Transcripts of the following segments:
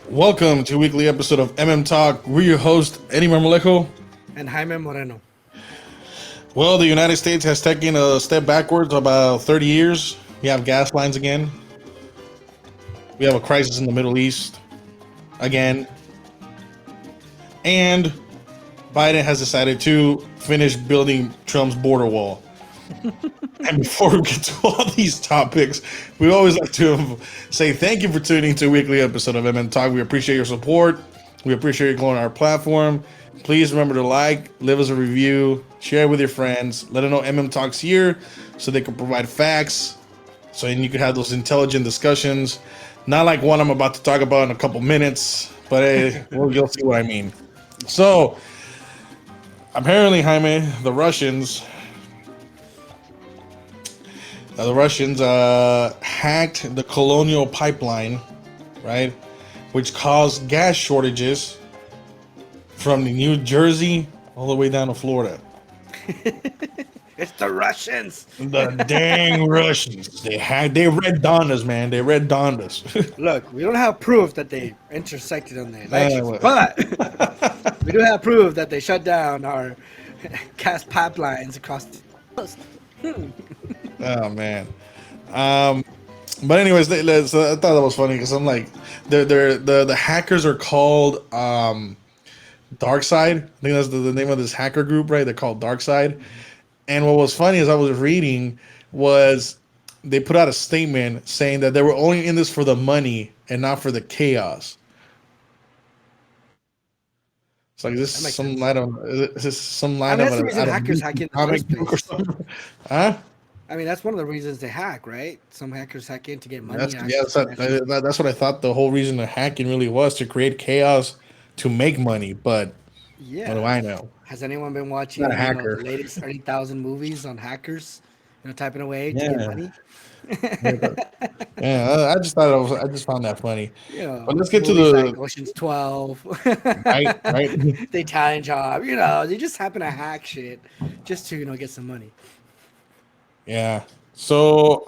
Welcome to a weekly episode of Talk. We're your host, Eddie Marmolejo. And Jaime Moreno. Well, the United States has taken a step backwards about 30 years. We have gas lines again. We have a crisis in the Middle East again. And Biden has decided to finish building Trump's border wall. And before we get to all these topics, we always like to say thank you for tuning to a weekly episode of Talk. We appreciate your support. We appreciate you going on our platform. Please remember to like, leave us a review, share it with your friends. Let them know Talk's here so they can provide facts. So then you can have those intelligent discussions. Not like one I'm about to talk about in a couple minutes, but you'll see what I mean. So, apparently, Jaime, the Russians hacked the Colonial Pipeline, right? Which caused gas shortages from New Jersey all the way down to Florida. It's the Russians. The dang Russians. They red dawned us, man. They red dawned us. Look, we don't have proof that they intersected on the elections, but we do have proof that they shut down our gas pipelines across the coast. Oh man. But anyways, so I thought that was funny because I'm like, the hackers are called Dark Side. I think that's the name of this hacker group, right? They're called Dark Side. And what was funny as I was reading was they put out a statement saying that they were only in this for the money and not for the chaos. It's like this is some line of that's the reason hackers hack in the first place. Huh? I mean, that's one of the reasons they hack, right? Some hackers hack in to get money. That's what I thought the whole reason of hacking really was, to create chaos to make money. But yeah, what do I know? Has anyone been watching the latest 30,000 movies on hackers? Typing away to get money. Yeah, I just found that funny. But let's get to like Ocean's 12. right. The Italian Job. They just happen to hack shit just to get some money. Yeah. So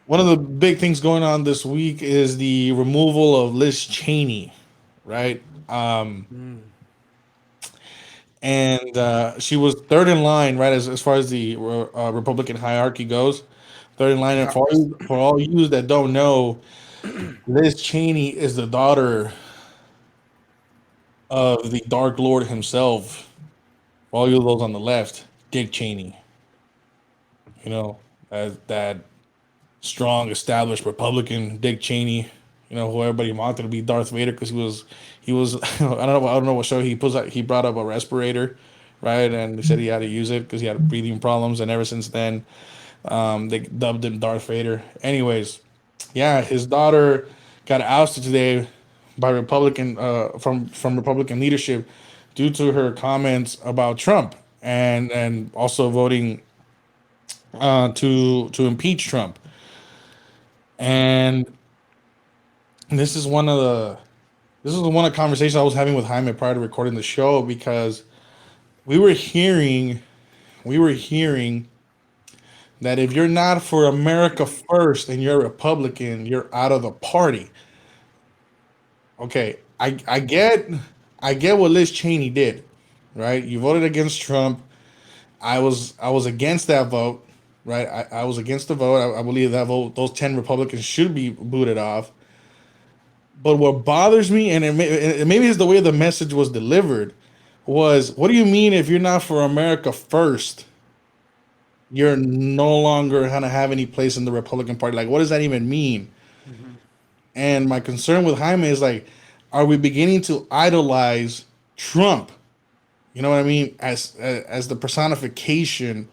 one of the big things going on this week is the removal of lizchaney, right? And she was third in line, right, as far as the Republican hierarchy goes. Third in line. And for all you that don't know, Liz Cheney is the daughter of the Dark Lord himself. For all you those on the left, Dick Cheney. As that strong, established Republican, Dick Cheney. Who everybody wanted to be Darth Vader because he was I don't know what show he brought up a respirator, right? And they said he had to use it because he had breathing problems, and ever since then, they dubbed him Darth Vader. Anyways, yeah, his daughter got ousted today by Republican from Republican leadership due to her comments about Trump and also voting to impeach Trump. And this is one of the conversations I was having with Jaime prior to recording the show, because we were hearing that if you're not for America first and you're a Republican, you're out of the party. Okay, I get what Liz Cheney did, right? You voted against Trump. I was against that vote, right? I was against the vote. I believe that vote, those 10 Republicans should be booted off. But what bothers me, and maybe it's the way the message was delivered, was, what do you mean if you're not for America first, you're no longer going to have any place in the Republican Party? Like, what does that even mean? Mm-hmm. And my concern with Jaime is, like, are we beginning to idolize Trump? You know what I mean? As the personification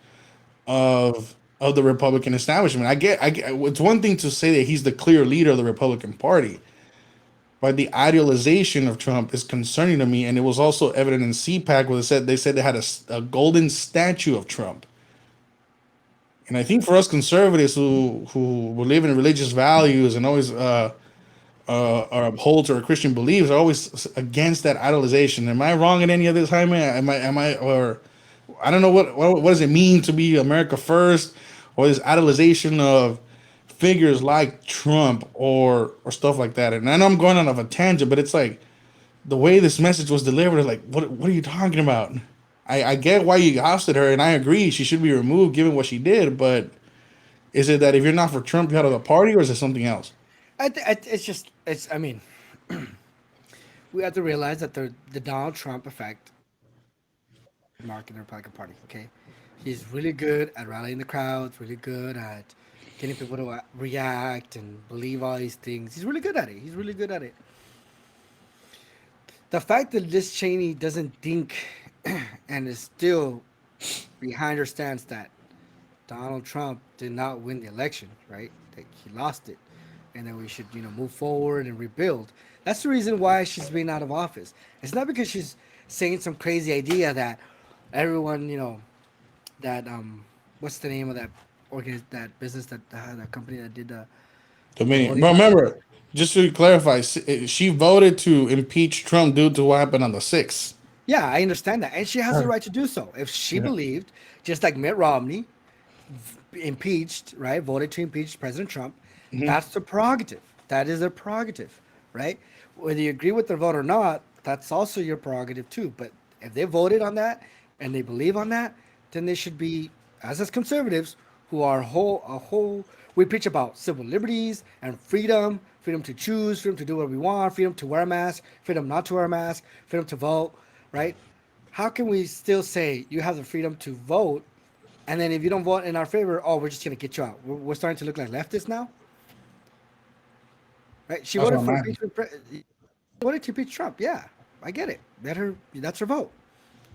of the Republican establishment. I get. It's one thing to say that he's the clear leader of the Republican Party, but the idealization of Trump is concerning to me. And it was also evident in CPAC where they said they had a golden statue of Trump. And I think for us conservatives who believe in religious values and always are uphold to our Christian beliefs, are always against that idolization. Am I wrong in any of this, Jaime? Am I or I don't know what does it mean to be America first, or this idolization of figures like Trump or stuff like that. And I know I'm going on of a tangent, but it's like the way this message was delivered is like, what are you talking about? I get why you ousted her, and I agree she should be removed given what she did. But is it that if you're not for Trump, you're out of the party, or is it something else? It's just it's. I mean, we have to realize that the Donald Trump effect mark in the Republican Party. Okay, he's really good at rallying the crowds. Really good at getting people to react and believe all these things. He's really good at it. He's really good at it. The fact that Liz Cheney doesn't think and is still behind her stance that Donald Trump did not win the election, right? That he lost it, and that we should, move forward and rebuild. That's the reason why she's been out of office. It's not because she's saying some crazy idea that everyone, that what's the name of that that business that company that did the Dominion. voting? But remember, just to clarify, she voted to impeach Trump due to what happened on the 6th. Yeah, I understand that, and she has the right to do so if she Yeah. believed, just like Mitt Romney impeached, right? Voted to impeach President Trump. That's the prerogative. That is their prerogative, right? Whether you agree with their vote or not, that's also your prerogative too. But if they voted on that and they believe on that, then they should be, as conservatives, who are we preach about civil liberties and freedom, freedom to choose, freedom to do what we want, freedom to wear a mask, freedom not to wear a mask, freedom to vote, right? How can we still say you have the freedom to vote, and then if you don't vote in our favor, oh, we're just gonna get you out? We're starting to look like leftists now, right? She That's voted what for I'm asking. impeachment. Voted to impeach Trump. Yeah, I get it. Let her. That's her vote,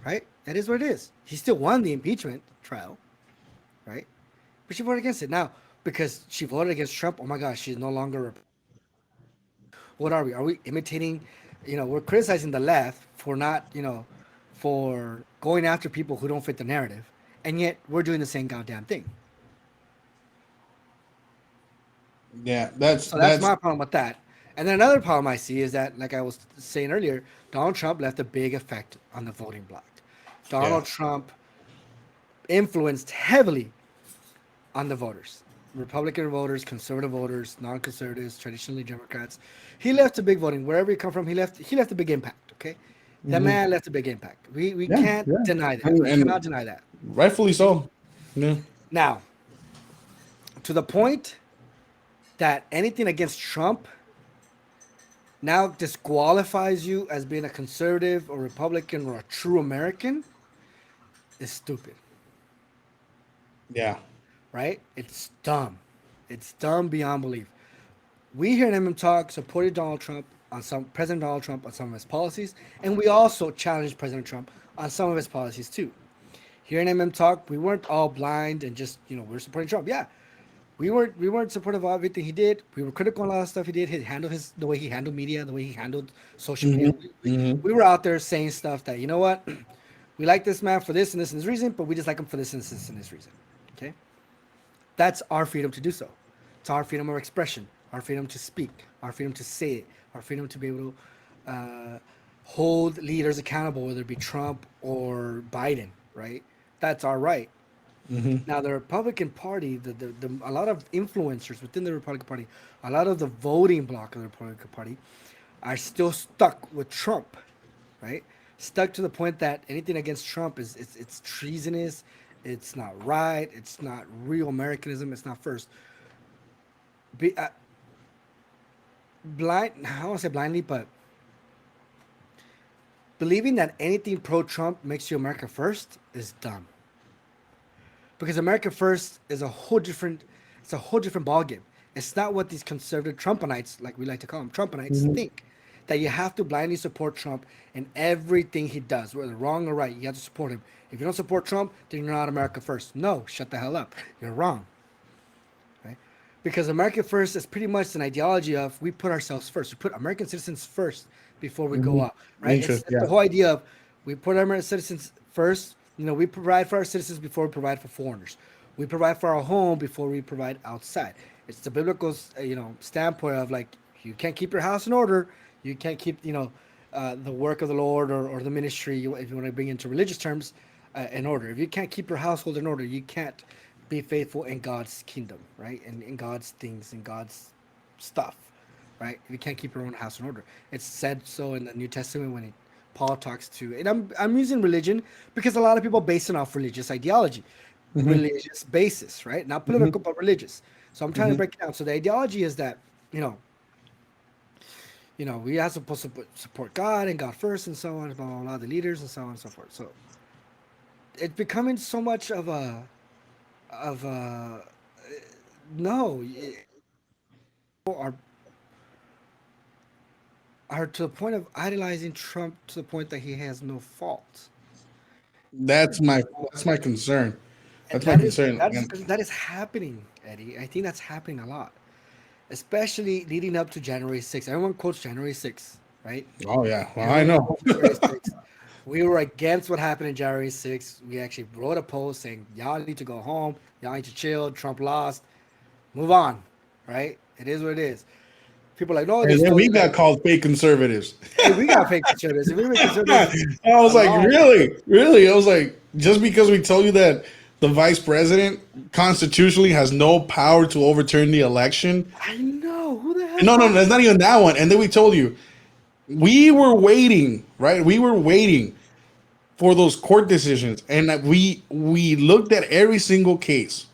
right? That is what it is. He still won the impeachment trial, right? But she voted against it now because she voted against Trump. Oh my gosh, she's no longer. What are we? Are we imitating? We're criticizing the left for not, for going after people who don't fit the narrative, and yet we're doing the same goddamn thing. Yeah, that's So that's that's my problem with that. And then another problem I see is that, like I was saying earlier, Donald Trump left a big effect on the voting bloc. yeah. Donald Trump influenced heavily on the voters. Republican voters, conservative voters, non-conservatives, traditionally Democrats. He left a big voting wherever he come from. He left a big impact. Okay, that hmm man left a big impact. We Yeah, can't yeah, deny that. and, We cannot and deny that. rightfully so. Yeah, Now, to the point that anything against Trump now disqualifies you as being a conservative or Republican or a true American is stupid, yeah, right? It's dumb. It's dumb beyond belief. We here in MM Talk supported President Donald Trump on some of his policies, and we also challenged President Trump on some of his policies too. Here in MM Talk, we weren't all blind and just, we're supporting Trump. Yeah, we weren't supportive of everything he did. We were critical on a lot of stuff he did. The way he handled media, the way he handled social hmm media. We, hmm we were out there saying stuff that, you know what, we like this man for this and this and this reason, but we dislike him for this and this and this reason. Okay, that's our freedom to do so. It's our freedom of expression, our freedom to speak, our freedom to say it, our freedom to be able to hold leaders accountable, whether it be Trump or Biden. Right, that's our right. hmm Now, the Republican Party, a lot of influencers within the Republican Party, a lot of the voting bloc of the Republican Party are still stuck with Trump, right? Stuck to the point that anything against Trump it's treasonous, it's not right, it's not real Americanism, it's not first. Be, blind, I don't want to say blindly, but believing that anything pro-Trump makes you America first is dumb. Because America First is it's a whole different ballgame. It's not what these conservative Trumpanites, like we like to call them, Trumpanites, hmm think. That you have to blindly support Trump in everything he does, whether wrong or right. You have to support him. If you don't support Trump, then you're not America First. No, shut the hell up. You're wrong, right? Because America First is pretty much an ideology of we put ourselves first. We put American citizens first before we go hmm out, right? It's Interest, the yeah. whole idea of we put our American citizens first. We provide for our citizens before we provide for foreigners. We provide for our home before we provide outside. It's the biblical, standpoint of like you can't keep your house in order. You can't keep, the work of the Lord or the ministry, if you want to bring into religious terms, in order. If you can't keep your household in order, you can't be faithful in God's kingdom, right? And in God's things, in God's stuff, right? You can't keep your own house in order. It's said so in the New Testament when Paul talks to, and I'm using religion because a lot of people base it off religious ideology, Hmm. religious basis, right? Not Hmm. political, but religious. So I'm trying to Hmm. break it down. So the ideology is that you know, we are supposed to support God and God first, and so on, blah blah blah, the leaders and so on and so forth. So it's becoming so much of a no. Are to the point of idolizing Trump to the point that he has no fault. That's my concern. And That's my concern. And that is happening, Eddie. I think that's happening a lot, especially leading up to January 6th. Everyone quotes January 6th, right? oh yeah, well I Everyone know. quotes January 6th. We were against what happened in January 6th. We actually wrote a post saying, y'all need to go home. Y'all need to chill. Trump lost. Move on, right? It is what it is. People are like, no, And there's then no. we got called fake conservatives. Hey, we got fake conservatives. If we were conservatives I was like, alone, really, really? I was like, just because we told you that the vice president constitutionally has no power to overturn the election. I know. Who the hell No, no, thought? that's not even that one. And then we told you we were waiting, right? We were waiting for those court decisions, and that we looked at every single case.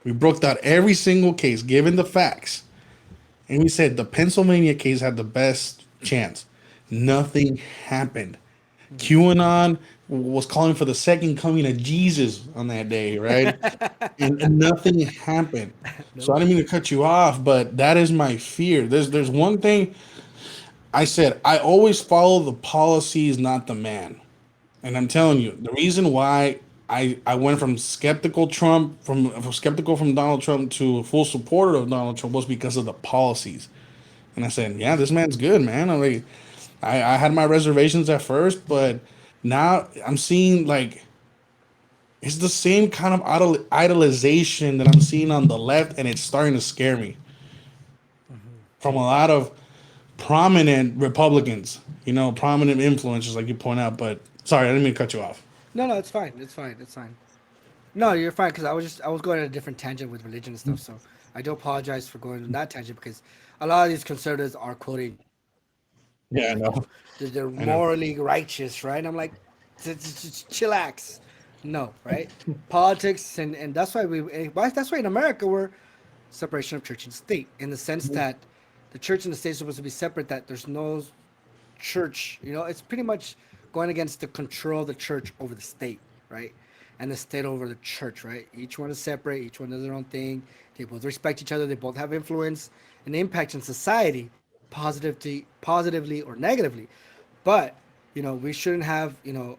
We broke out every single case, given the facts, and we said the Pennsylvania case had the best chance. Nothing happened. QAnon was calling for the second coming of Jesus on that day, right? And nothing happened. So I No. didn't mean to cut you off, but that is my fear. There's one thing I said. I always follow the policies, not the man. And I'm telling you, the reason why I went from skeptical Trump, from skeptical from Donald Trump to a full supporter of Donald Trump was because of the policies. And I said, yeah, this man's good, man. I'm like, I had my reservations at first, but now I'm seeing like it's the same kind of idolization that I'm seeing on the left, and it's starting to scare me from a lot of prominent Republicans, prominent influencers, like you point out. But sorry, I didn't mean to cut you off. No, no, it's fine. It's fine. It's fine. No, you're fine because I was going on a different tangent with religion and stuff. So I do apologize for going on that tangent because a lot of these conservatives are quoting Yeah, I like know. they're I know. morally righteous, right? I'm like, just chillax. No, right? Politics and that's why that's why in America we're separation of church and state in the sense that the church and the state is supposed to be separate. That there's no church. It's pretty much going against the control of the church over the state, right? And the state over the church, right? Each one is separate. Each one does their own thing. They both respect each other. They both have influence and impact in society, positively or negatively. But we shouldn't have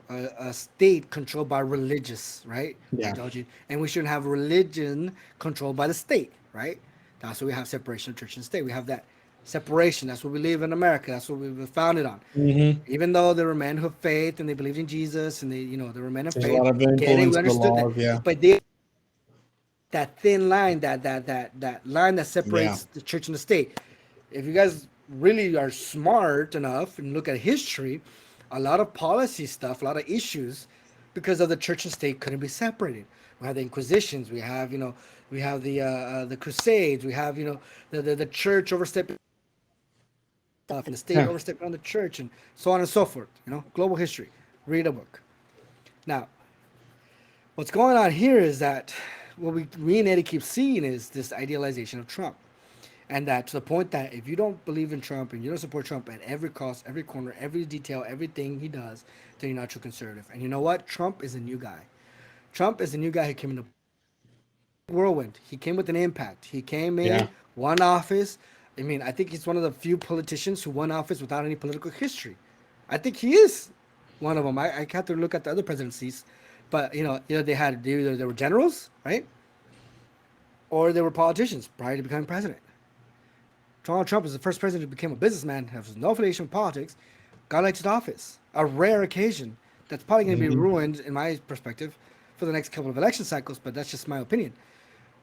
a state controlled by religious, right? Yeah. Ideology, and we shouldn't have religion controlled by the state, right? That's why we have separation of church and state. We have that separation. That's what we live in America. That's what we were founded on. Hmm. Even though there were men of faith and they believed in Jesus and there were men of There's a faith, lot of get it, we influence in the understood that. laws. Yeah. But they that thin line, that line that Yeah. separates the church and the state. If you guys really are smart enough and look at history, a lot of policy stuff, a lot of issues, because of the church and state couldn't be separated. We have the Inquisitions, we have the Crusades, we have the church overstepping stuff and the state Huh. overstepping on the church and so on and so forth. Global history. Read a book. Now, what's going on here is that what me and Eddie keep seeing is this idealization of Trump. And that to the point that if you don't believe in Trump and you don't support Trump at every cost, every corner, every detail, everything he does, then you're not a true conservative. And you know what? Trump is a new guy. Trump is a new guy who came in a whirlwind. He came with an impact. He came Yeah. in, won office. I mean, I think he's one of the few politicians who won office without any political history. I think he is one of them. I have to look at the other presidencies, but they had either they were generals, right, or they were politicians prior to becoming president. Donald Trump is the first president who became a businessman, has no affiliation with politics, got elected to office. A rare occasion that's probably going to be Hmm. ruined, in my perspective, for the next couple of election cycles, but that's just my opinion.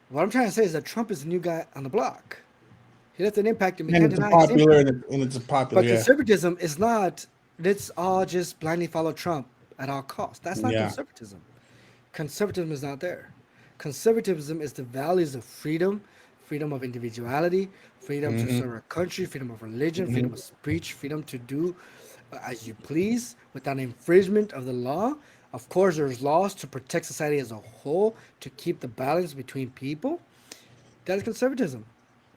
What I'm trying to say is that Trump is the new guy on the block. He left an impact, and we And can't it's a deny his popular, impact. and it's a popular. But Yeah. conservatism is not, let's all just blindly follow Trump at all costs. That's not Yeah. conservatism. Conservatism is not there. Conservatism is the values of freedom, freedom of individuality, freedom to Mm-hmm. serve our country, freedom of religion, freedom Mm-hmm. of speech, freedom to do as you please without infringement of the law. Of course, there's laws to protect society as a whole, to keep the balance between people. That is conservatism.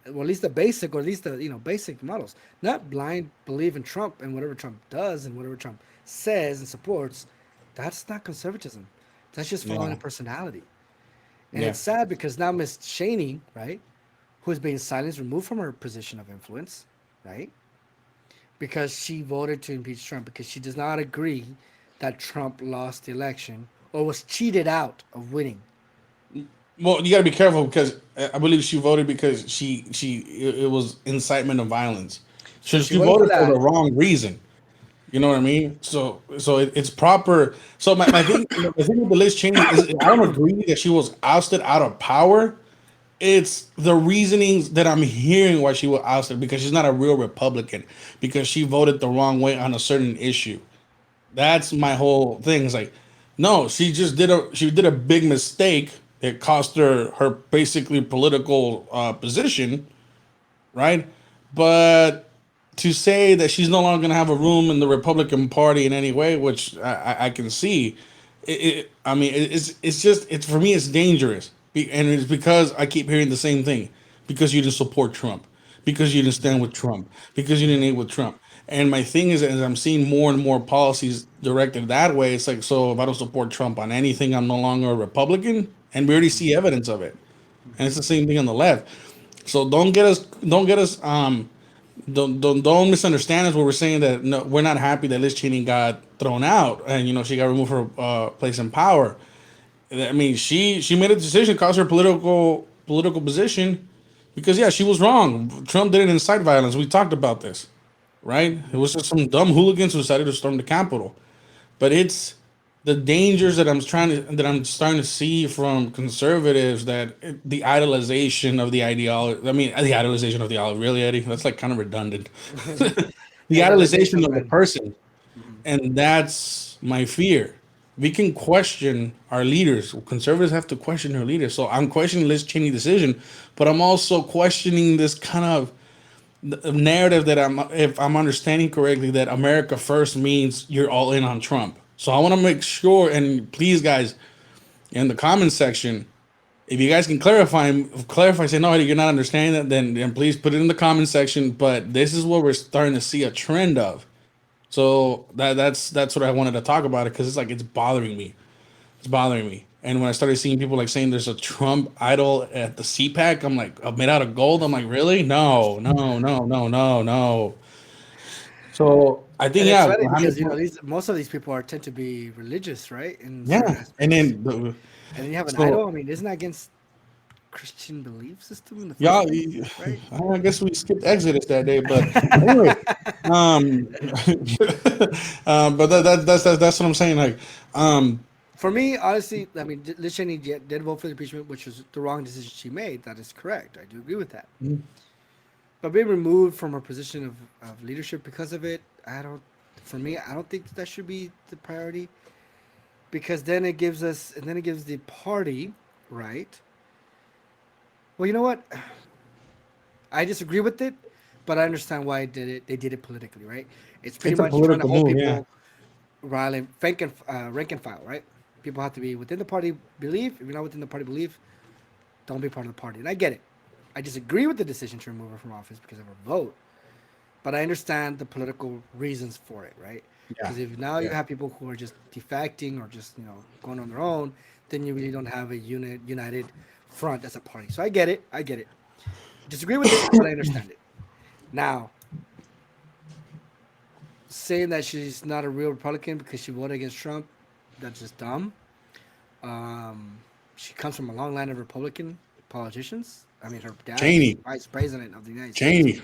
Well, at least the basic, or at least the basic models. Not blind believe in Trump and whatever Trump does and whatever Trump says and supports. That's not conservatism. That's just following a Yeah. personality. And Yeah. it's sad because now Miss Cheney, right, who is being silenced, removed from her position of influence, right, because she voted to impeach Trump because she does not agree that Trump lost the election or was cheated out of winning. Well, you got to be careful because I believe she voted because it was incitement of violence. So she She voted for voted for the that. wrong reason. You know what I mean? It's proper. So my thing, the thing with the Liz Cheney is I don't agree that she was ousted out of power. It's the reasonings that I'm hearing why she was ousted because she's not a real Republican because she voted the wrong way on a certain issue. That's my whole thing. It's like, no, she did a big mistake. It cost her basically political position, right? But to say that she's no longer going to have a room in the Republican Party in any way, which I can see, I mean, it's just it's for me it's dangerous, and it's because I keep hearing the same thing because you didn't support Trump, because you didn't stand with Trump, because you didn't aid with Trump. And my thing is, as I'm seeing more and more policies directed that way, it's like, so if I don't support Trump on anything, I'm no longer a Republican, and we already see evidence of it. And it's the same thing on the left. So don't misunderstand us when we're saying that no, we're not happy that Liz Cheney got thrown out and she got removed her place in power. I mean, she made a decision, cost her political position, because yeah, she was wrong. Trump didn't incite violence. We talked about this, right? It was just some dumb hooligans who decided to storm the Capitol. But it's the dangers that I'm starting to see from conservatives, that the idolization of the ideology. I mean, the idolization of the ideology. Really, Eddie? That's like kind of redundant. The idolization of the Idolization. person, and that's my fear. We can question our leaders. Conservatives have to question their leaders. So I'm questioning Liz Cheney's decision, but I'm also questioning this kind of narrative that if I'm understanding correctly, that America first means you're all in on Trump. So I want to make sure, and please, guys, in the comment section, if you guys can clarify, say no, you're not understanding that, then please put it in the comment section. But this is what we're starting to see a trend of. So that's what I wanted to talk about it because it's bothering me. It's bothering me. And when I started seeing people like saying there's a Trump idol at the CPAC, I'm like, made out of gold. I'm like, really? No, no, no, no, no, no. So I think And it's yeah, funny behind because the, these most of these people are tend to be religious, right, in certain yeah, and aspects. then And then you have an so idol. I mean, isn't that against Christian belief system in the first y'all, place, right? I guess we skipped Exodus that day, but anyway, um, but that's what I'm saying. Like, um, For me, honestly, I mean, Liz Cheney did vote for the impeachment, which was the wrong decision she made. That is correct. I do agree with that. But being removed from her position of leadership because of it, I don't. For me, I don't think that should be the priority because then it gives us, and then it gives the party, right? Well, you know what? I disagree with it, but I understand why did it. They did it politically, right? It's pretty it's a much trying to political hold move, yeah, people riling, rank and file, right? People have to be within the party belief. If you're not within the party belief, don't be part of the party. And I get it. I disagree with the decision to remove her from office because of her vote, but I understand the political reasons for it, right? yeah, Because if now you yeah. have people who are just defecting or just going on their own, then you really don't have a united front as a party. So I get it. I get it. Disagree with it, but I understand it. Now, saying that she's not a real Republican because she voted against Trump, that's just dumb. Um, she comes from a long line of Republican politicians. I mean, her dad was Cheney, vice president of the United States Cheney,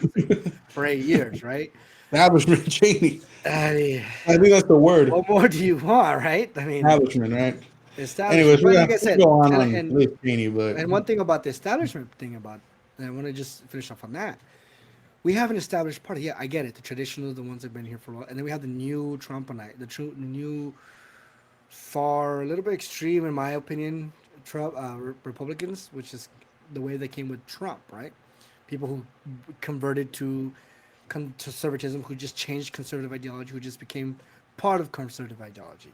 for 8 years, right? establishment, Cheney. I mean, I think that's the word, what more do you want, right? I mean, establishment, right? establishment. Anyways, But like I we said, go on and Liz Cheney, but and one thing about the establishment thing about, and I want to just finish off on that. We have an established party. Yeah, I get it. The traditional, the ones that have been here for a while, and then we have the new Trumpite, the new far, a little bit extreme in my opinion, Trump Republicans, which is the way they came with Trump, right? People who converted to conservatism, who just changed conservative ideology, who just became part of conservative ideology.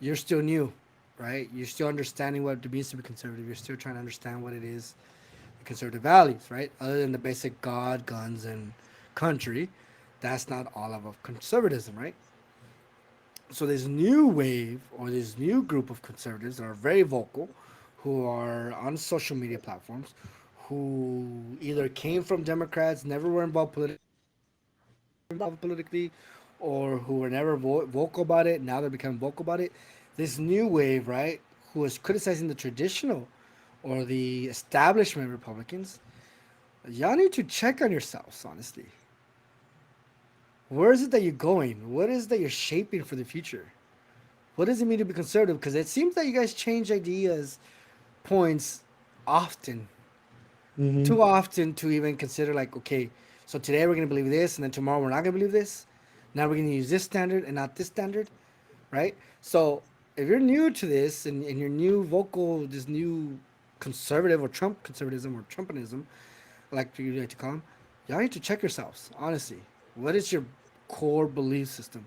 You're still new, right? You're still understanding what it means to be conservative. You're still trying to understand what it is, the conservative values, right? Other than the basic God, guns, and country, that's not all of conservatism, right? So this new wave or this new group of conservatives that are very vocal, who are on social media platforms, who either came from Democrats, never were involved politically, or who were never vocal about it. Now they're becoming vocal about it. This new wave, right, who is criticizing the traditional or the establishment Republicans, y'all need to check on yourselves, honestly. Where is it that you're going? What is it that you're shaping for the future? What does it mean to be conservative? Because it seems that you guys change ideas, points often, Mm-hmm. too often to even consider, like, okay, so today we're going to believe this, and then tomorrow we're not going to believe this. Now we're going to use this standard and not this standard, right? So if you're new to this and you're new vocal, this new conservative or Trump conservatism or Trumpinism, like you like to call them, y'all need to check yourselves, honestly. What is your core belief system?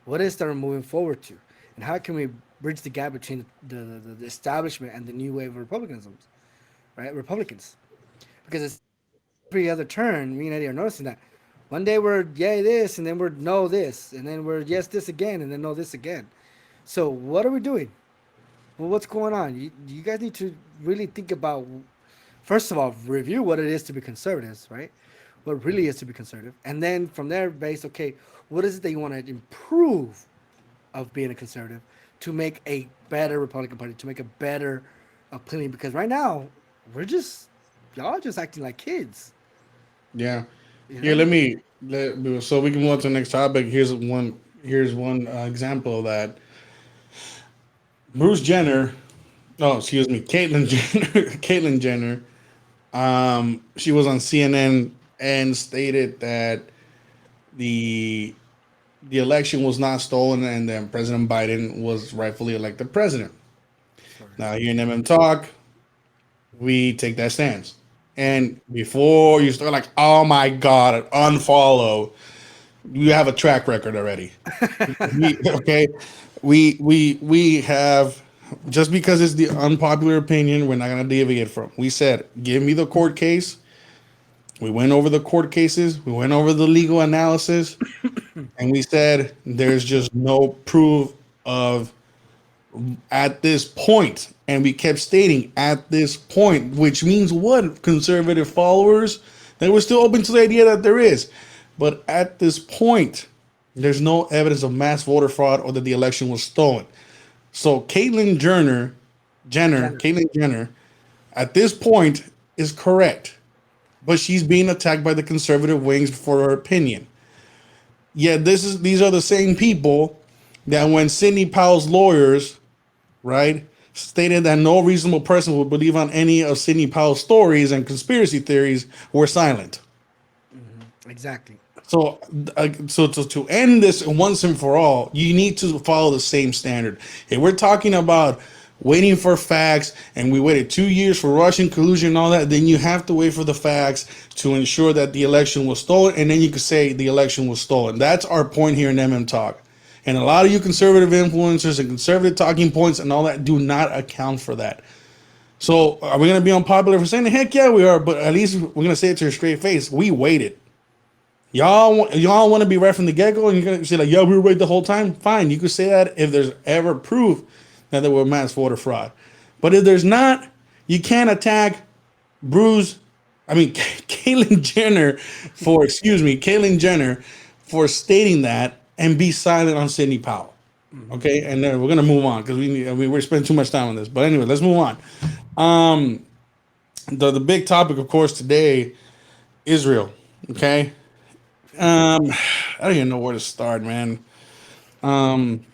What is that we're moving forward to? And how can we bridge the gap between the establishment and the new wave of republicanism, right? Republicans. Because it's every other turn, me and Eddie are noticing that. One day we're yay this, and then we're no this, and then we're yes this again, and then no this again. So what are we doing? Well, what's going on? You guys need to really think about, first of all, review what it is to be conservatives, right? What it really is to be conservative. And then from there, base, okay, what is it that you want to improve of being a conservative to make a better Republican Party, to make a better opinion? Because right now, we're just, y'all just acting like kids, Yeah. you Here, know? so we can move on to the next topic. Here's one example of that. Bruce Jenner, oh, excuse me, Caitlyn Jenner, Caitlyn Jenner. She was on CNN and stated that the the election was not stolen and then President Biden was rightfully elected president. Sorry. Now here in MM Talk, we take that stance. And before you start like, oh my God, unfollow, you have a track record already. Okay, we have, just because it's the unpopular opinion, we're not gonna deviate from. We said, give me the court case. We went over the court cases. We went over the legal analysis, and we said there's just no proof of at this point. And we kept stating at this point, which means what? Conservative followers, they were still open to the idea that there is. But at this point, there's no evidence of mass voter fraud or that the election was stolen. So Jenner. Caitlyn Jenner, at this point is correct, but she's being attacked by the conservative wings for her opinion. Yet these are the same people that when Sidney Powell's lawyers, right, stated that no reasonable person would believe on any of Sidney Powell's stories and conspiracy theories, were silent. Exactly. So, to end this once and for all, you need to follow the same standard. If we're talking about waiting for facts, and we waited 2 years for Russian collusion and all that, then you have to wait for the facts to ensure that the election was stolen, and then you could say the election was stolen. That's our point here in MM Talk. And a lot of you conservative influencers and conservative talking points and all that do not account for that. So, are we going to be unpopular for saying, heck yeah, we are, but at least we're going to say it to your straight face. We waited. Y'all want to be right from the get go, and you're gonna say like, "Yeah, we were right the whole time." Fine, you could say that if there's ever proof that there were mass voter fraud, but if there's not, you can't attack Bruce. I mean, Caitlyn Jenner for stating that and be silent on Sidney Powell. Okay, and then we're gonna move on because we're spending too much time on this. But anyway, let's move on. The big topic, of course, today, Israel. Okay. I don't even know where to start, man. Um,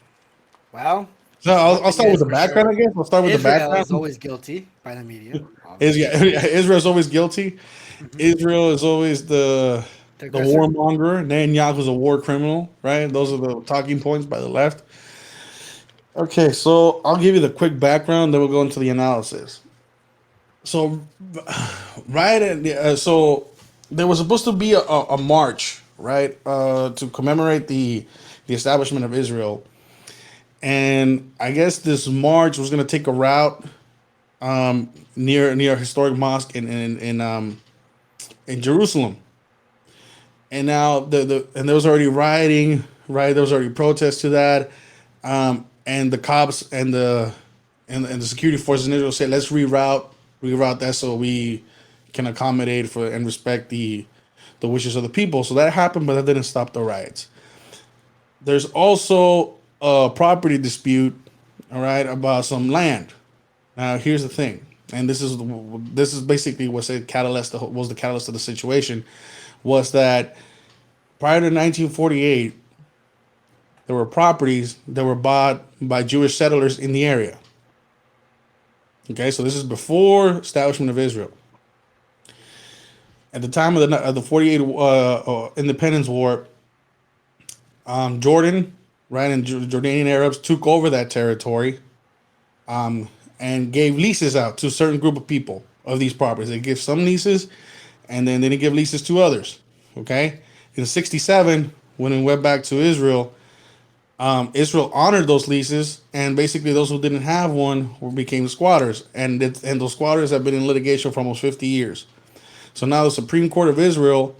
Well, so one I'll thing start with is the for background, sure. I guess. I'll start with the Israel background. is always guilty by the media, Is obviously. yeah, Israel's always guilty. Israel is always The the aggressor. warmonger. Netanyahu's a war criminal, right? Those are the talking points by the left. Okay, so I'll give you the quick background, then we'll go into the analysis. So, right at so there was supposed to be a march, right, to commemorate the establishment of Israel, and I guess this march was going to take a route near a historic mosque in Jerusalem. And now and there was already rioting, right? There was already protests to that, and the cops and the security forces in Israel said, let's reroute that so we can accommodate for and respect the wishes of the people. So that happened, but that didn't stop the riots. There's also a property dispute, all right, about some land. Now here's the thing, and this is basically what said catalyst was the catalyst of the situation, was that prior to 1948, there were properties that were bought by Jewish settlers in the area. Okay, so this is before establishment of Israel. At the time of the 48 Independence War, Jordan, right, and Jordanian Arabs took over that territory and gave leases out to a certain group of people of these properties. They give some leases, and then they didn't give leases to others. Okay, in '67, when it went back to Israel, Israel honored those leases, and basically those who didn't have one became squatters, and those squatters have been in litigation for almost 50 years. So now the Supreme Court of Israel,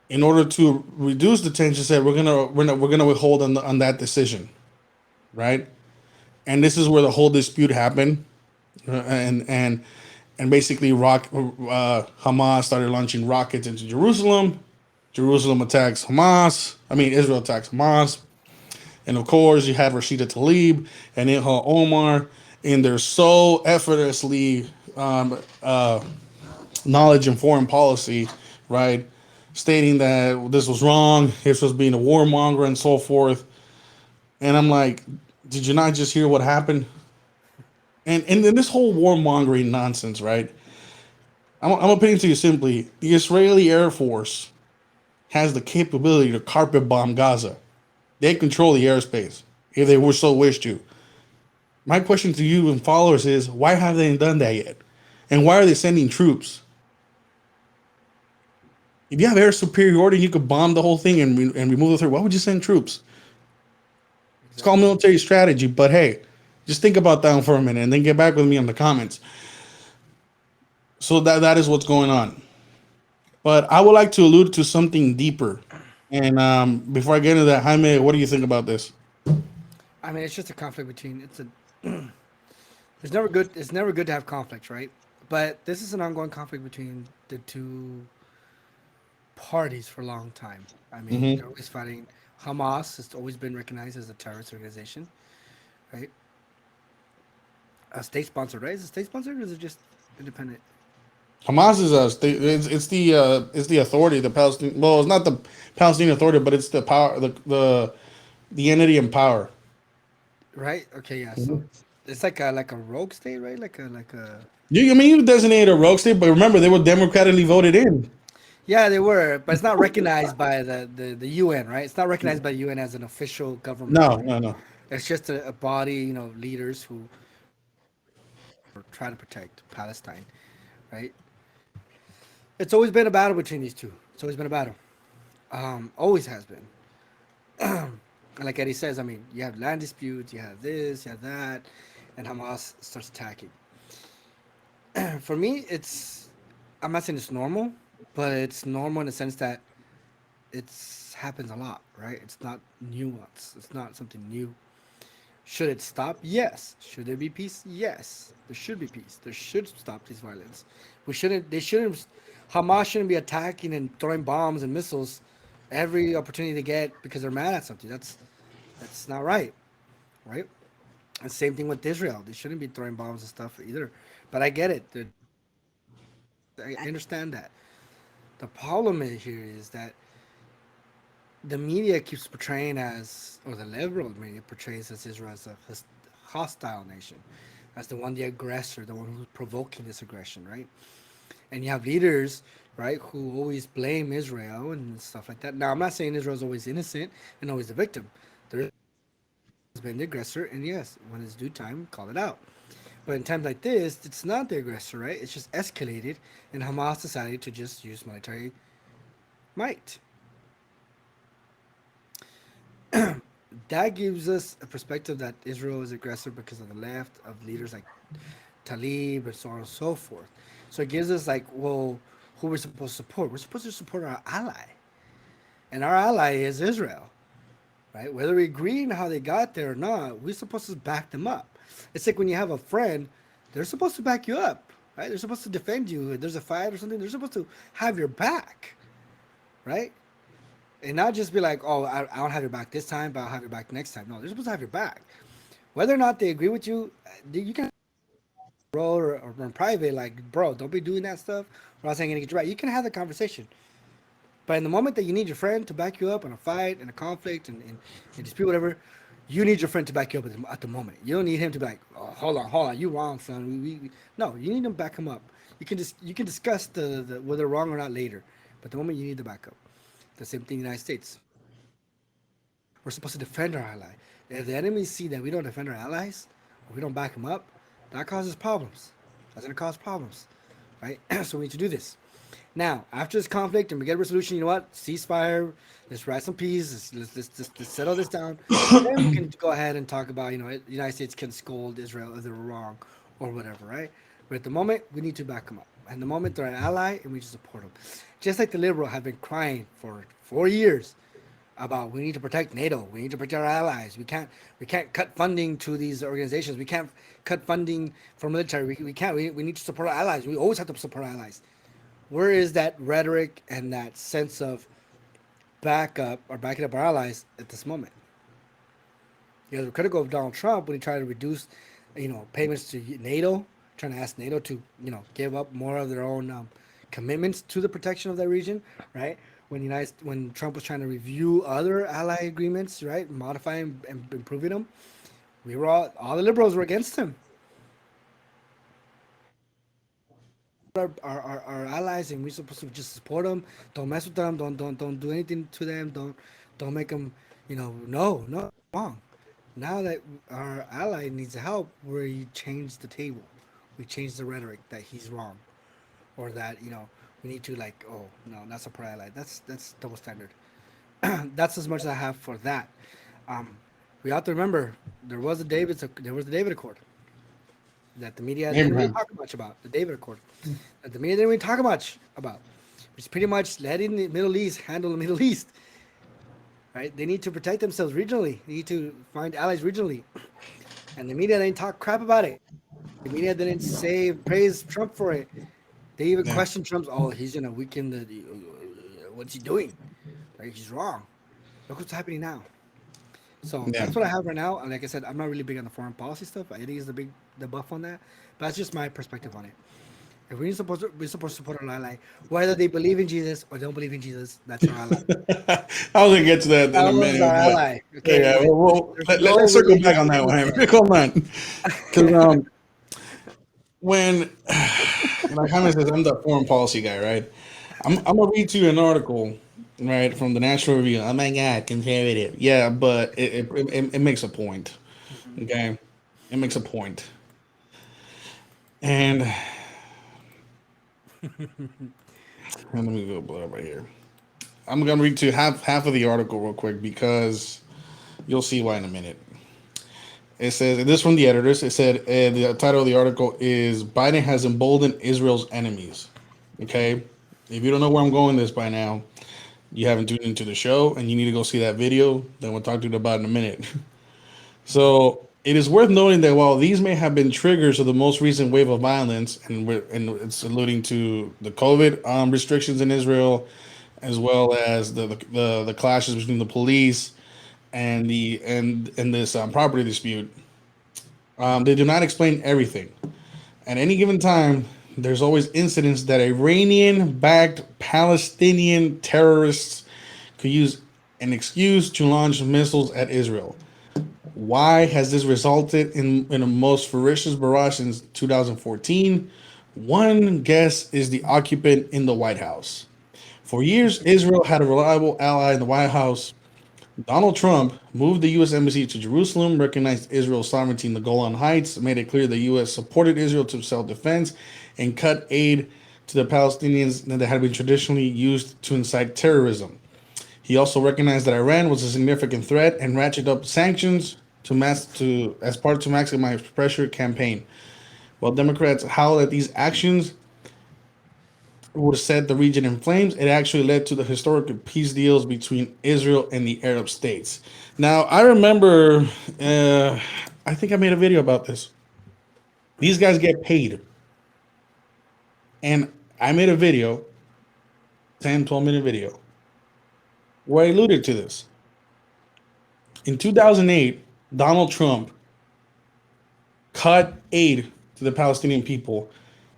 in order to reduce the tension, said we're gonna withhold on that decision, right? And this is where the whole dispute happened, and basically Hamas started launching rockets into Jerusalem. Jerusalem attacks Hamas. I mean Israel attacks Hamas. And of course, you had Rashida Tlaib and Ilhan Omar in their so effortlessly knowledge in foreign policy, right? Stating that this was wrong, this was being a warmonger and so forth. And I'm like, did you not just hear what happened? And then this whole warmongering nonsense, right? I'm gonna put it to you simply: the Israeli Air Force has the capability to carpet bomb Gaza. They control the airspace if they were so wish to. My question to you and followers is, why have they done that yet? And why are they sending troops? If you have air superiority and you could bomb the whole thing and remove the threat, why would you send troops? It's called Exactly. military strategy, but hey, just think about that for a minute and then get back with me on the comments. So that is what's going on. But I would like to allude to something deeper. And before I get into that, Jaime, what do you think about this? I mean, it's just a conflict between. It's a. It's never good. It's never good to have conflicts, right? But this is an ongoing conflict between the two parties for a long time. I mean, Hmm. they're always fighting. Hamas has always been recognized as a terrorist organization, right? A state sponsored, right? Is it state sponsored or is it just independent? Hamas is a state. It's the authority. The Palestinian. Well, it's not the Palestinian Authority, but it's the power. The entity in power. Right? Okay, yeah. So Mhm. it's like a rogue state, right? Like a I mean, you designate a rogue state, but remember they were democratically voted in. yeah, they were, but it's not recognized by the UN, right? It's not recognized by the UN as an official government, No, right? no, no. It's just a body, leaders who try to protect Palestine, right? It's always been a battle between these two. It's always been a battle. Always has been. And like Eddie says, I mean, you have land disputes, you have this, you have that, and Hamas starts attacking. For me, I'm not saying it's normal, but it's normal in the sense that it's happens a lot, right? It's not nuance. It's not something new. Should it stop? Yes. Should there be peace? Yes. There should be peace. There should stop this violence. We shouldn't. They shouldn't. Hamas shouldn't be attacking and throwing bombs and missiles every opportunity they get because they're mad at something. That's not right, right? And same thing with Israel. They shouldn't be throwing bombs and stuff either. But I get it. I understand that. The problem here is that the media keeps portraying as, or the liberal media portrays as Israel as a hostile nation, as the one, the aggressor, the one who's provoking this aggression, right? And you have leaders, right, who always blame Israel and stuff like that. Now, I'm not saying Israel's always innocent and always the victim. There is has been the aggressor, and yes, when it's due time, call it out. But in times like this, it's not the aggressor, right? It's just escalated, and Hamas decided to just use military might. That gives us a perspective that Israel is aggressive because of the left of leaders like Talib and so on and so forth. So it gives us like, well, who we're supposed to support? We're supposed to support our ally, and our ally is Israel, right? Whether we agree on how they got there or not, we're supposed to back them up. It's like when you have a friend, they're supposed to back you up, right? They're supposed to defend you. If there's a fight or something, they're supposed to have your back, right? And not just be like, oh, I don't have your back this time, but I'll have your back next time. No, they're supposed to have your back. Whether or not they agree with you, you can roll or in private, like, bro, don't be doing that stuff, or else I ain't gonna get you right. You can have the conversation. But in the moment that you need your friend to back you up in a fight, in a conflict, and dispute, whatever, you need your friend to back you up at the moment. You don't need him to be like, oh, hold on, you wrong, son. No, you need him to back him up. You can discuss the whether wrong or not later, but the moment you need the backup. The same thing in the United States. We're supposed to defend our ally. If the enemies see that we don't defend our allies, or we don't back them up, that causes problems. That's going to cause problems, right? So we need to do this. Now, after this conflict and we get a resolution, you know what? Ceasefire. Let's write some peace. Let's settle this down. Then we can go ahead and talk about, the United States can scold Israel if they're wrong or whatever, right? But at the moment, we need to back them up. And the moment they're an ally, and we just support them. Just like the liberal have been crying for 4 years about we need to protect NATO, we need to protect our allies. We can't cut funding to these organizations. We can't cut funding for military. We can't. We need to support our allies. We always have to support our allies. Where is that rhetoric and that sense of backup or backing up our allies at this moment? We're critical of Donald Trump when he tried to reduce, payments to NATO, trying to ask NATO to, give up more of their own commitments to the protection of that region, right? When Trump was trying to review other ally agreements, right, modifying and improving them, we were all the liberals were against him. Our allies, and we're supposed to just support them. Don't mess with them. Don't do anything to them. Don't make them, no, wrong. Now that our ally needs help, we change the table. We change the rhetoric that he's wrong, or that we need to like, oh no, that's a prayer ally. That's double standard. That's as much as I have for that. Um, we have to remember there was the David Accord that the media didn't really Abraham. talk much about. The David Accord that the media didn't really talk much about, which is pretty much letting the Middle East handle the Middle East. Right? They need to protect themselves regionally. They need to find allies regionally, and the media didn't talk crap about it. The media didn't say praise Trump for it. They even Yeah. questioned Trump's. Oh, he's gonna weaken the. What's he doing? Right? He's wrong. Look what's happening now. So Yeah. that's what I have right now. And like I said, I'm not really big on the foreign policy stuff. I think is the buff on that. But that's just my perspective on it. If we're supposed to support our ally, whether they believe in Jesus or don't believe in Jesus, that's our ally. I was gonna get to that in That a was our minute, but ally. yeah, Okay, yeah, there's let's no circle back religious on that belief one. there. Hold on, because when my comment says I'm the foreign policy guy, right? I'm gonna read to you an article, right, from the National Review. Oh my God, conservative. Yeah, but it makes a point. Mhm. Okay, it makes a point, and let me go blow up right here. I'm gonna read to half of the article real quick because you'll see why in a minute. It says, and this is from the editors. It said the title of the article is "Biden has emboldened Israel's enemies." Okay, if you don't know where I'm going this by now, you haven't tuned into the show, and you need to go see that video. Then we'll talk to you about it in a minute. So it is worth noting that while these may have been triggers of the most recent wave of violence, and it's alluding to the COVID restrictions in Israel, as well as the clashes between the police and this property dispute, they do not explain everything. At any given time, there's always incidents that Iranian-backed Palestinian terrorists could use an excuse to launch missiles at Israel. Why has this resulted in the most ferocious barrage since 2014? One guess is the occupant in the White House. For years, Israel had a reliable ally in the White House, Donald Trump moved the U.S. Embassy to Jerusalem, recognized Israel's sovereignty in the Golan Heights, made it clear the U.S. supported Israel to self-defense, and cut aid to the Palestinians that had been traditionally used to incite terrorism. He also recognized that Iran was a significant threat and ratcheted up sanctions as part to maximize pressure campaign. While Democrats howled at these actions would set the region in flames, it actually led to the historic peace deals between Israel and the Arab states. Now, I remember, I think I made a video about this. These guys get paid. And I made a video, 10, 12-minute video, where I alluded to this. In 2008, Donald Trump cut aid to the Palestinian people,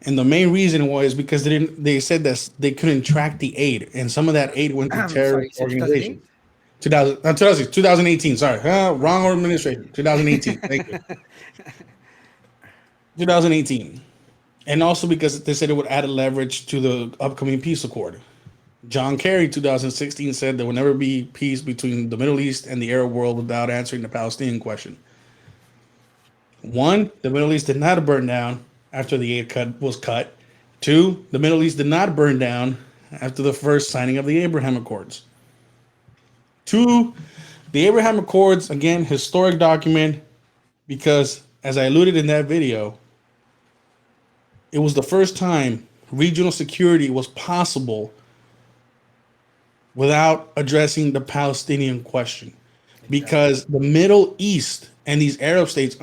and the main reason was because they said that they couldn't track the aid, and some of that aid went to Sorry, you terrorist said 2008? organizations. 2018, sorry, wrong administration. 2018, thank you. 2018, and also because they said it would add leverage to the upcoming peace accord. John Kerry, 2016, said there will never be peace between the Middle East and the Arab world without answering the Palestinian question. One, the Middle East did not burn down after the aid cut was cut. Two, the Middle East did not burn down after the first signing of the Abraham Accords. Two, the Abraham Accords, again, historic document, because as I alluded in that video, it was the first time regional security was possible without addressing the Palestinian question. Because the Middle East and these Arab states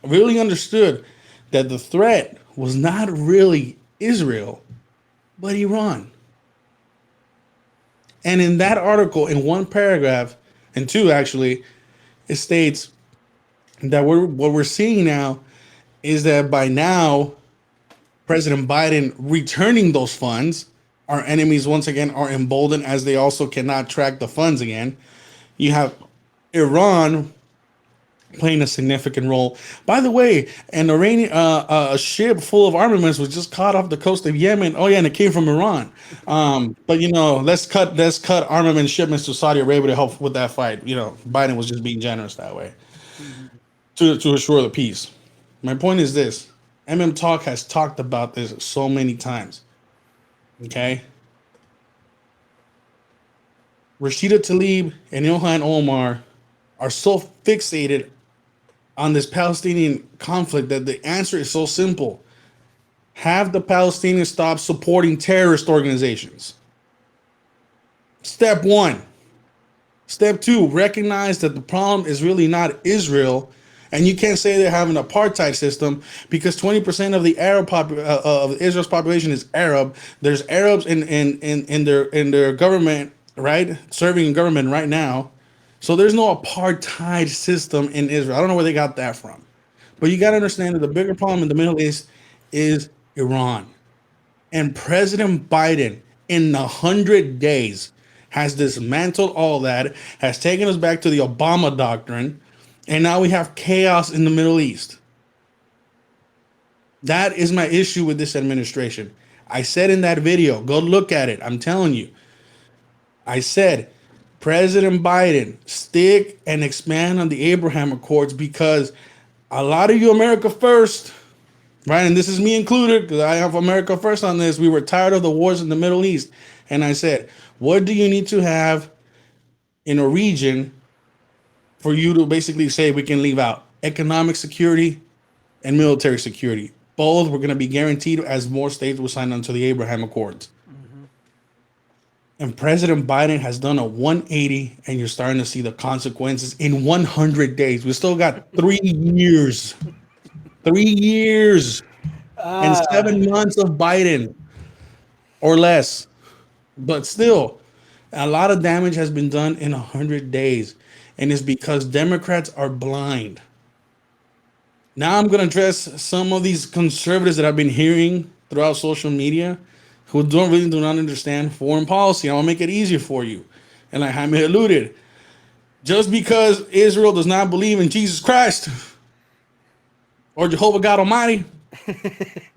really understood that the threat was not really Israel, but Iran. And in that article, in one paragraph, and two actually, it states that what we're seeing now is that by now, President Biden returning those funds, our enemies once again are emboldened as they also cannot track the funds again. You have Iran playing a significant role. By the way, an Iranian a ship full of armaments was just caught off the coast of Yemen. Oh yeah, and it came from Iran. But let's cut armament shipments to Saudi Arabia to help with that fight. Biden was just being generous that way to assure the peace. My point is this: Talk has talked about this so many times. Okay. Rashida Tlaib and Ilhan Omar are so fixated on this Palestinian conflict that the answer is so simple. Have the Palestinians stop supporting terrorist organizations. Step one. Step two, recognize that the problem is really not Israel. And you can't say they have an apartheid system because 20% of the of Israel's population is Arab. There's Arabs in their government, right? Serving in government right now. So there's no apartheid system in Israel. I don't know where they got that from. But you got to understand that the bigger problem in the Middle East is Iran. And President Biden, in 100 days, has dismantled all that, has taken us back to the Obama doctrine, and now we have chaos in the Middle East. That is my issue with this administration. I said in that video, go look at it. I'm telling you. I said, President Biden, stick and expand on the Abraham Accords, because a lot of you America first, right? And this is me included because I have America first on this. We were tired of the wars in the Middle East. And I said, what do you need to have in a region for you to basically say we can leave out? Economic security and military security. Both were going to be guaranteed as more states will sign on to the Abraham Accords. And President Biden has done a 180, and you're starting to see the consequences in 100 days. We still got 3 years. 3 years and 7 months of Biden or less. But still, a lot of damage has been done in 100 days. And it's because Democrats are blind. Now I'm going to address some of these conservatives that I've been hearing throughout social media who do not understand foreign policy. I want to make it easier for you. And like Jaime alluded, just because Israel does not believe in Jesus Christ or Jehovah God Almighty,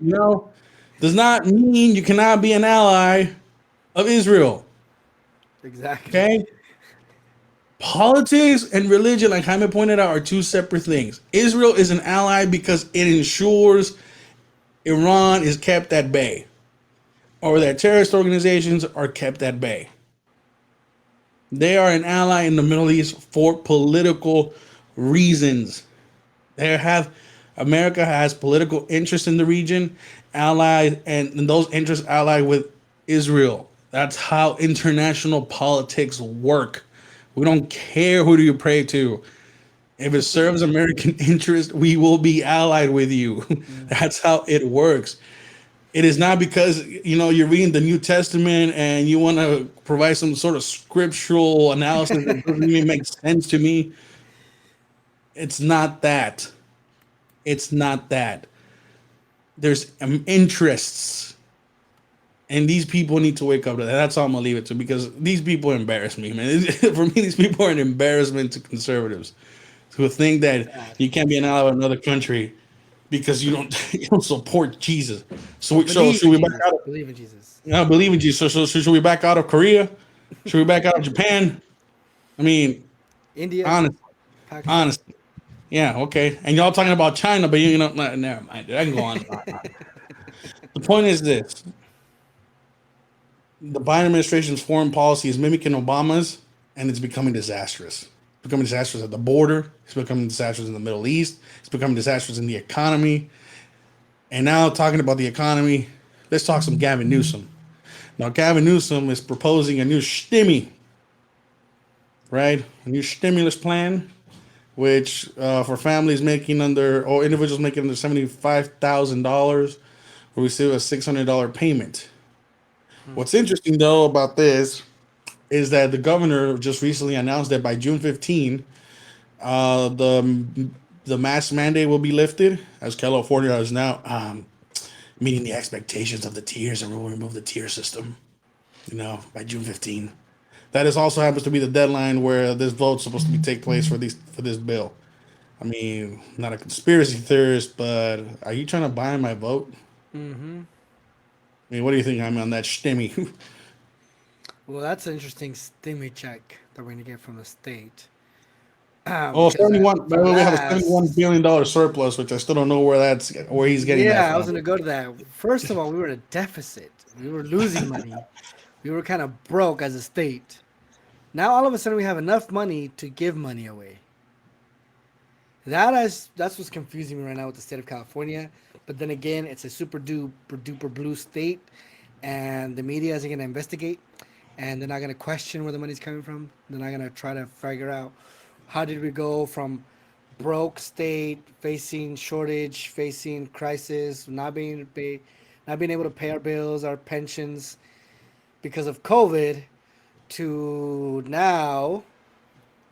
does not mean you cannot be an ally of Israel. Exactly. Okay? Politics and religion, like Jaime pointed out, are two separate things. Israel is an ally because it ensures Iran is kept at bay, or that terrorist organizations are kept at bay. They are an ally in the Middle East for political reasons. They have America has political interest in the region, allied, and those interests allied with Israel. That's how international politics work. We don't care who do you pray to. If it serves American interest, we will be allied with you. Mm-hmm. That's how it works. It is not because you're reading the New Testament and you want to provide some sort of scriptural analysis that doesn't even make sense to me. It's not that. It's not that. There's interests, and these people need to wake up to that. That's all I'm gonna leave it to because these people embarrass me, man. For me, these people are an embarrassment to conservatives who think that Sad. you can't be an ally of another country because you don't you don't support Jesus. So, Or so believe should in we back Jesus. out? Believe in Jesus. I believe in Jesus. So should we back out of Korea? Should we back out of Japan? I mean, India, honestly, Pakistan. honestly, yeah, okay. And y'all talking about China, but never mind. I can go on. The point is this: the Biden administration's foreign policy is mimicking Obama's, and it's becoming disastrous. It's becoming disastrous at the border. It's becoming disastrous in the Middle East. It's becoming disastrous in the economy. And now, talking about the economy, let's talk some Gavin Newsom. Now, Gavin Newsom is proposing a new stimmy, right? A new stimulus plan, which for families making under or individuals making under $75,000, will receive a $600 payment. Hmm. What's interesting though about this is that the governor just recently announced that by June 15, the mask mandate will be lifted, as California is now meeting the expectations of the tiers, and will remove the tier system. By June 15. That is also happens to be the deadline where this vote's supposed to be take place for this bill. I mean, not a conspiracy theorist, but are you trying to buy my vote? Mm-hmm. I mean, what do you think I'm on that stimmy? Well, that's an interesting stimmy check that we're gonna get from the state. Oh, Because 71. By the the way, we have a $71 billion last, surplus, which I still don't know where he's getting that yeah, I was from. gonna go to that. First of all, we were in a deficit. We were losing money. We were kind of broke as a state. Now all of a sudden we have enough money to give money away. That's what's confusing me right now with the state of California. But then again, it's a super duper blue state, and the media isn't gonna investigate, and they're not gonna question where the money's coming from. They're not gonna try to figure out how did we go from broke state facing shortage, facing crisis, not being able to pay our bills, our pensions because of COVID, to now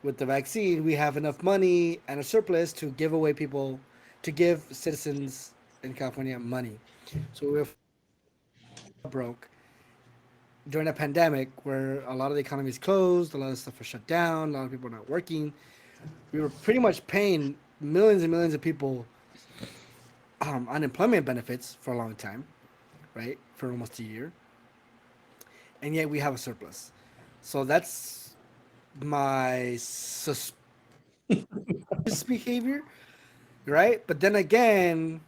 with the vaccine, we have enough money and a surplus to give away people, to give citizens in California money. So we were broke during a pandemic where a lot of the economy is closed, a lot of stuff was shut down, a lot of people are not working. We were pretty much paying millions and millions of people unemployment benefits for a long time, right? For almost a year. And yet we have a surplus. So that's my suspicious behavior, right? But then again,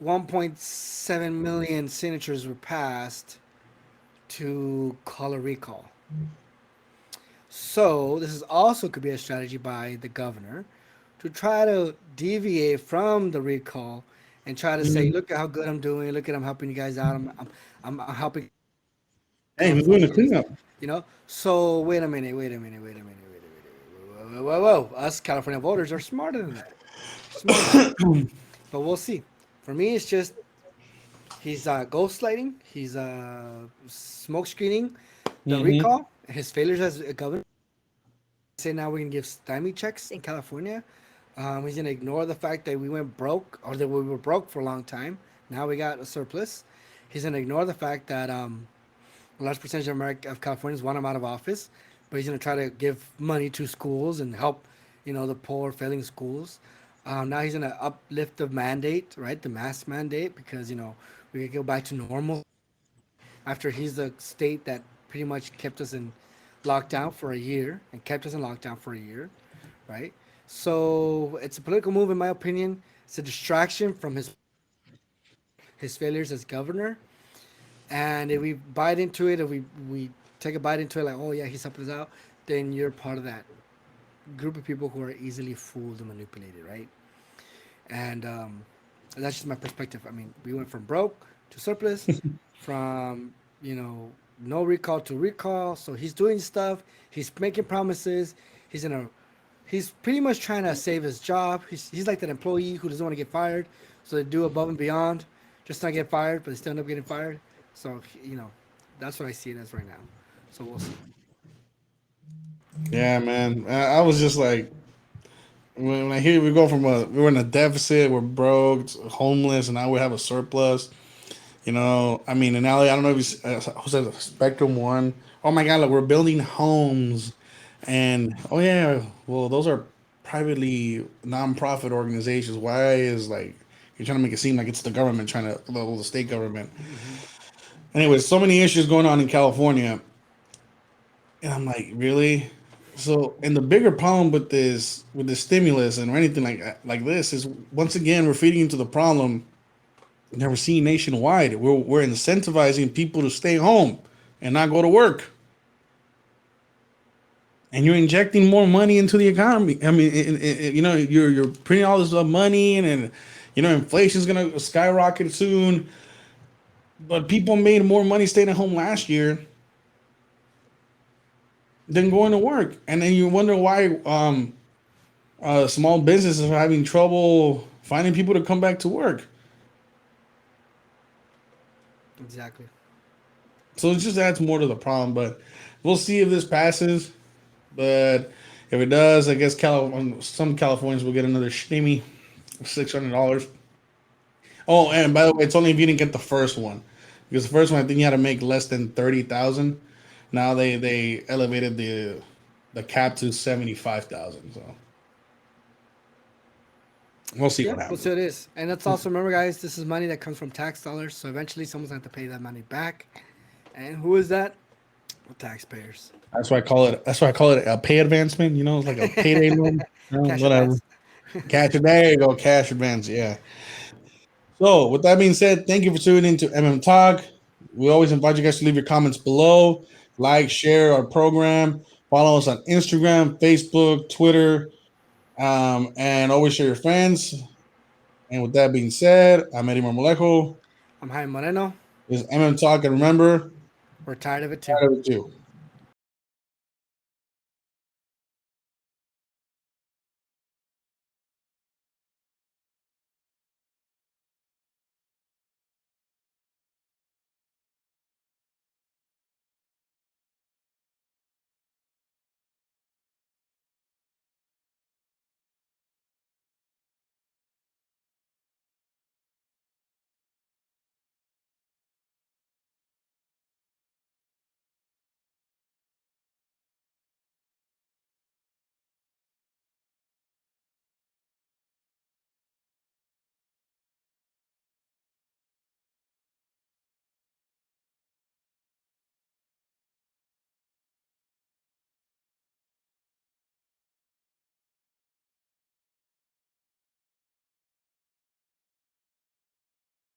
1.7 million signatures were passed to call a recall. So this is also could be a strategy by the governor to try to deviate from the recall and try to say, Mhm. look at how good I'm doing. Look at I'm helping you guys out. I'm helping Hey, more who's doing the funds. cleanup? So wait a minute. Wait a minute. Wait a minute. Wait a minute. Whoa, whoa, whoa. Us California voters are smarter than that. Smarter than that. But we'll see. For me, it's just he's gaslighting. He's smoke screening the Hmm. recall. His failures as a governor. Say now we're gonna give stymie checks in California. He's gonna ignore the fact that we went broke or that we were broke for a long time. Now we got a surplus. He's gonna ignore the fact that a large percentage of America of Californians want him out of office, but he's gonna try to give money to schools and help, the poor failing schools. Now he's gonna uplift the mandate, right, the mask mandate, because we can go back to normal after he's the state that pretty much kept us in locked down for a year and kept us in lockdown for a year, right? So it's a political move, in my opinion. It's a distraction from his failures as governor. And if we bite into it, if we take a bite into it, like, oh yeah, he's helping us out, then you're part of that group of people who are easily fooled and manipulated, right? And that's just my perspective. I mean, we went from broke to surplus, from no recall to recall. So he's doing stuff. He's making promises. He's in a he's pretty much trying to save his job. He's like that employee who doesn't want to get fired, so they do above and beyond just not get fired, but they still end up getting fired. So that's what I see it as right now. So we'll see. Yeah, man. I was just like, when I hear we go from we were in a deficit, we're broke, homeless, and now we have a surplus. I mean, in LA, I don't know if you who said Spectrum One. Oh my God, look, we're building homes, and oh yeah, well, those are privately nonprofit organizations. Why is like you're trying to make it seem like it's the government trying to the state government? Mm-hmm. Anyways, so many issues going on in California, and I'm like, really? So, and the bigger problem with this stimulus and or anything like this is once again we're feeding into the problem that we're seeing nationwide. We're incentivizing people to stay home and not go to work, and you're injecting more money into the economy. I mean, you're printing all this money, and inflation's gonna skyrocket soon. But people made more money staying at home last year than going to work, and then you wonder why small businesses are having trouble finding people to come back to work. Exactly. So it just adds more to the problem. But we'll see if this passes. But if it does, I guess some Californians will get another shimmy, $600. Oh, and by the way, it's only if you didn't get the first one, because the first one I think you had to make less than 30,000. Now they elevated the cap to 75,000. So we'll see Yeah, what well, happens. so it is. And let's also remember, guys, this is money that comes from tax dollars. So eventually someone's going to have to pay that money back. And who is that? The taxpayers. That's why I call it a pay advancement. It's like a payday loan. Cash Whatever. advance. Cash. There you go. Cash advance. Yeah. So, with that being said, thank you for tuning in to Talk. We always invite you guys to leave your comments below, like, share our program, follow us on Instagram, Facebook, Twitter, and always share your friends. And with that being said, I'm Eddie Marmolejo. I'm Jaime Moreno. This is Talk, and remember, We're tired of it too. part of it too.